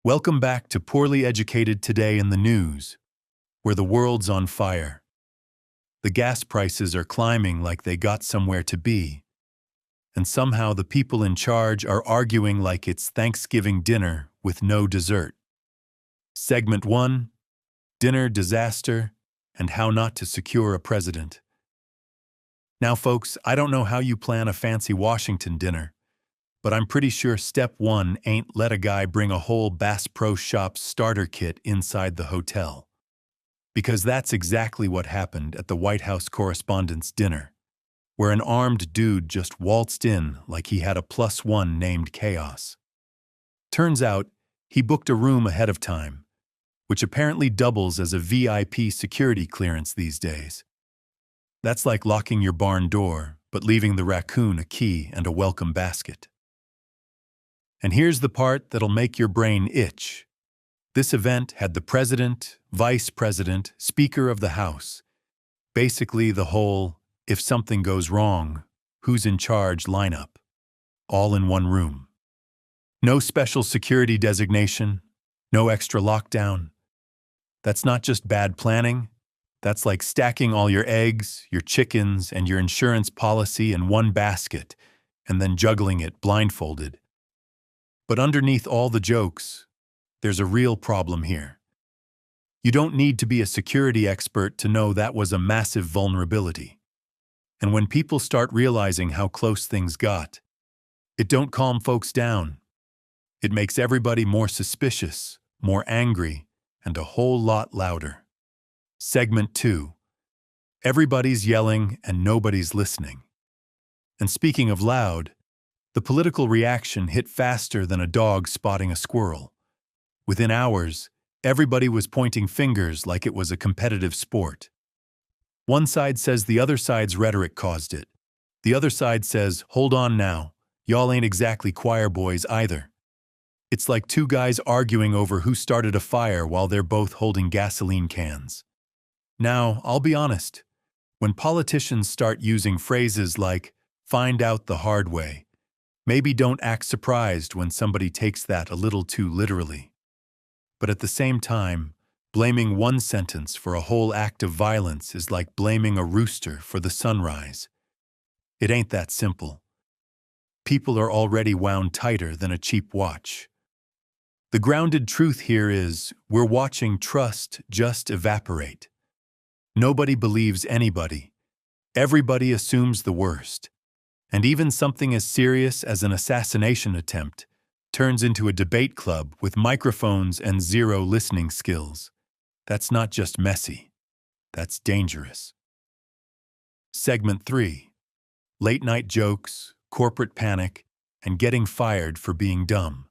Welcome back to Poorly Educated Today in the News, where the world's on fire. The gas prices are climbing like they got somewhere to be, and somehow the people in charge are arguing like it's Thanksgiving dinner with no dessert. Segment 1, Dinner Disaster and How Not to Secure a President. Now folks, I don't know how you plan a fancy Washington dinner, but I'm pretty sure step 1 ain't let a guy bring a whole Bass Pro Shops starter kit inside the hotel. Because that's exactly what happened at the White House Correspondents' Dinner, where an armed dude just waltzed in like he had a +1 named Chaos. Turns out, he booked a room ahead of time, which apparently doubles as a VIP security clearance these days. That's like locking your barn door, but leaving the raccoon a key and a welcome basket. And here's the part that'll make your brain itch. This event had the president, vice president, speaker of the House, basically the whole, if something goes wrong, who's in charge lineup, all in one room. No special security designation, no extra lockdown. That's not just bad planning, that's like stacking all your eggs, your chickens, and your insurance policy in one basket, and then juggling it blindfolded. But underneath all the jokes, there's a real problem here. You don't need to be a security expert to know that was a massive vulnerability. And when people start realizing how close things got, it don't calm folks down. It makes everybody more suspicious, more angry, and a whole lot louder. Segment 2. Everybody's yelling and nobody's listening. And speaking of loud, the political reaction hit faster than a dog spotting a squirrel. Within hours, everybody was pointing fingers like it was a competitive sport. One side says the other side's rhetoric caused it. The other side says, hold on now, y'all ain't exactly choir boys either. It's like two guys arguing over who started a fire while they're both holding gasoline cans. Now, I'll be honest, when politicians start using phrases like, find out the hard way, maybe don't act surprised when somebody takes that a little too literally. But at the same time, blaming one sentence for a whole act of violence is like blaming a rooster for the sunrise. It ain't that simple. People are already wound tighter than a cheap watch. The grounded truth here is, we're watching trust just evaporate. Nobody believes anybody. Everybody assumes the worst. And even something as serious as an assassination attempt turns into a debate club with microphones and zero listening skills. That's not just messy. That's dangerous. Segment 3. Late-night jokes, corporate panic, and getting fired for being dumb.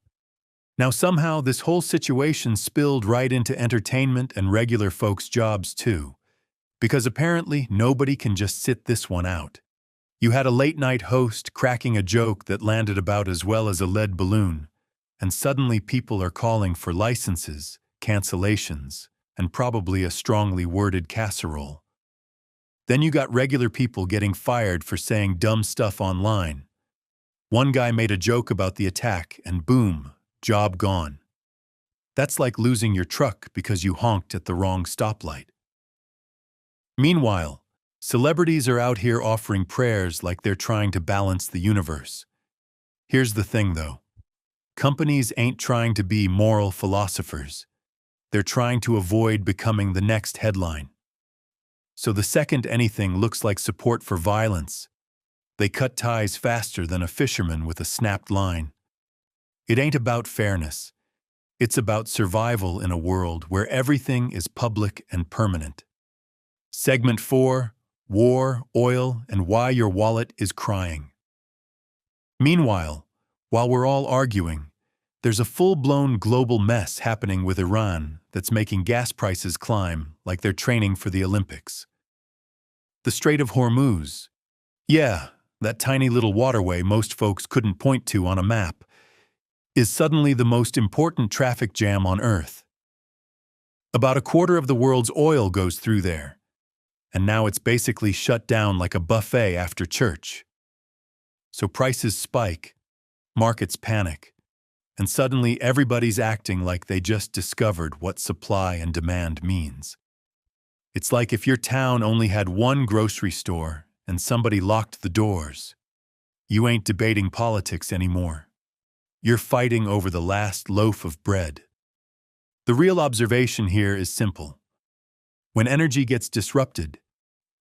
Now somehow this whole situation spilled right into entertainment and regular folks' jobs too, because apparently nobody can just sit this one out. You had a late-night host cracking a joke that landed about as well as a lead balloon, and suddenly people are calling for licenses, cancellations, and probably a strongly worded casserole. Then you got regular people getting fired for saying dumb stuff online. One guy made a joke about the attack, and boom, job gone. That's like losing your truck because you honked at the wrong stoplight. Meanwhile, celebrities are out here offering prayers like they're trying to balance the universe. Here's the thing, though. Companies ain't trying to be moral philosophers. They're trying to avoid becoming the next headline. So the second anything looks like support for violence, they cut ties faster than a fisherman with a snapped line. It ain't about fairness. It's about survival in a world where everything is public and permanent. Segment 4. War, oil, and why your wallet is crying. Meanwhile, while we're all arguing, there's a full-blown global mess happening with Iran that's making gas prices climb like they're training for the Olympics. The Strait of Hormuz. Yeah, that tiny little waterway most folks couldn't point to on a map, is suddenly the most important traffic jam on Earth. About a quarter of the world's oil goes through there, and now it's basically shut down like a buffet after church. So prices spike, markets panic, and suddenly everybody's acting like they just discovered what supply and demand means. It's like if your town only had one grocery store and somebody locked the doors. You ain't debating politics anymore. You're fighting over the last loaf of bread. The real observation here is simple. When energy gets disrupted,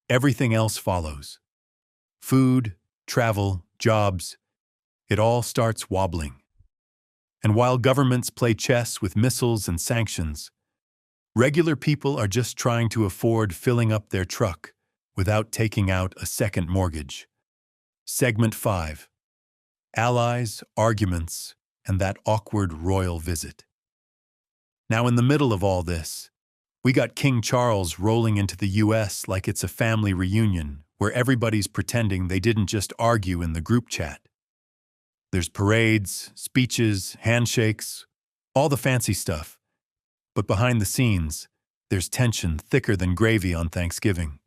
everything else follows. Food, travel, jobs, it all starts wobbling. And while governments play chess with missiles and sanctions, regular people are just trying to afford filling up their truck without taking out a second mortgage. Segment 5. Allies, arguments, and that awkward royal visit. Now, in the middle of all this, we got King Charles rolling into the US like it's a family reunion where everybody's pretending they didn't just argue in the group chat. There's parades, speeches, handshakes, all the fancy stuff. But behind the scenes, there's tension thicker than gravy on Thanksgiving.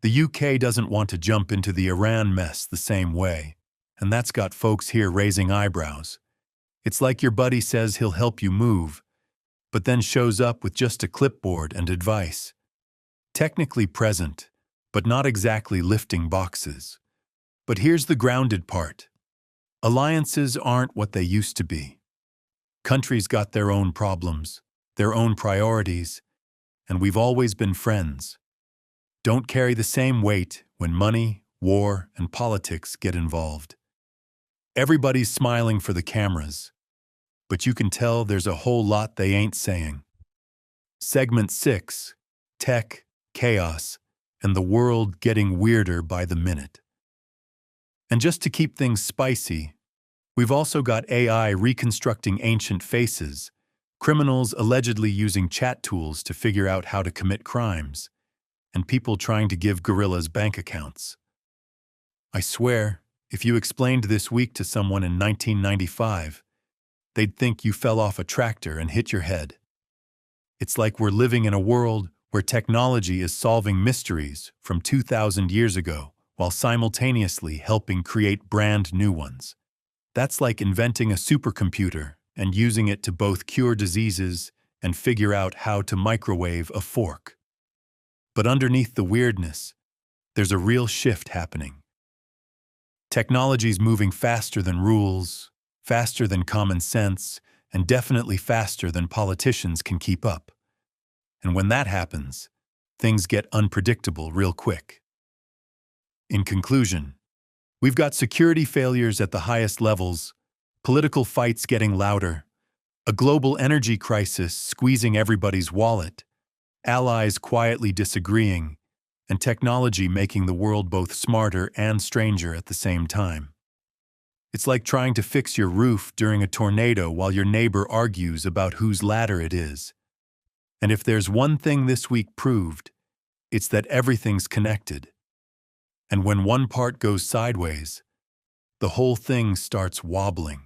The UK doesn't want to jump into the Iran mess the same way, and that's got folks here raising eyebrows. It's like your buddy says he'll help you move, but then shows up with just a clipboard and advice. Technically present, but not exactly lifting boxes. But here's the grounded part. Alliances aren't what they used to be. Countries got their own problems, their own priorities, and we've always been friends. Don't carry the same weight when money, war, and politics get involved. Everybody's smiling for the cameras, but you can tell there's a whole lot they ain't saying. Segment 6. Tech, chaos, and the world getting weirder by the minute. And just to keep things spicy, we've also got AI reconstructing ancient faces, criminals allegedly using chat tools to figure out how to commit crimes, and people trying to give gorillas bank accounts. I swear, if you explained this week to someone in 1995, they'd think you fell off a tractor and hit your head. It's like we're living in a world where technology is solving mysteries from 2,000 years ago while simultaneously helping create brand new ones. That's like inventing a supercomputer and using it to both cure diseases and figure out how to microwave a fork. But underneath the weirdness, there's a real shift happening. Technology's moving faster than rules, faster than common sense, and definitely faster than politicians can keep up. And when that happens, things get unpredictable real quick. In conclusion, we've got security failures at the highest levels, political fights getting louder, a global energy crisis squeezing everybody's wallet, allies quietly disagreeing, and technology making the world both smarter and stranger at the same time. It's like trying to fix your roof during a tornado while your neighbor argues about whose ladder it is. And if there's one thing this week proved, it's that everything's connected. And when one part goes sideways, the whole thing starts wobbling.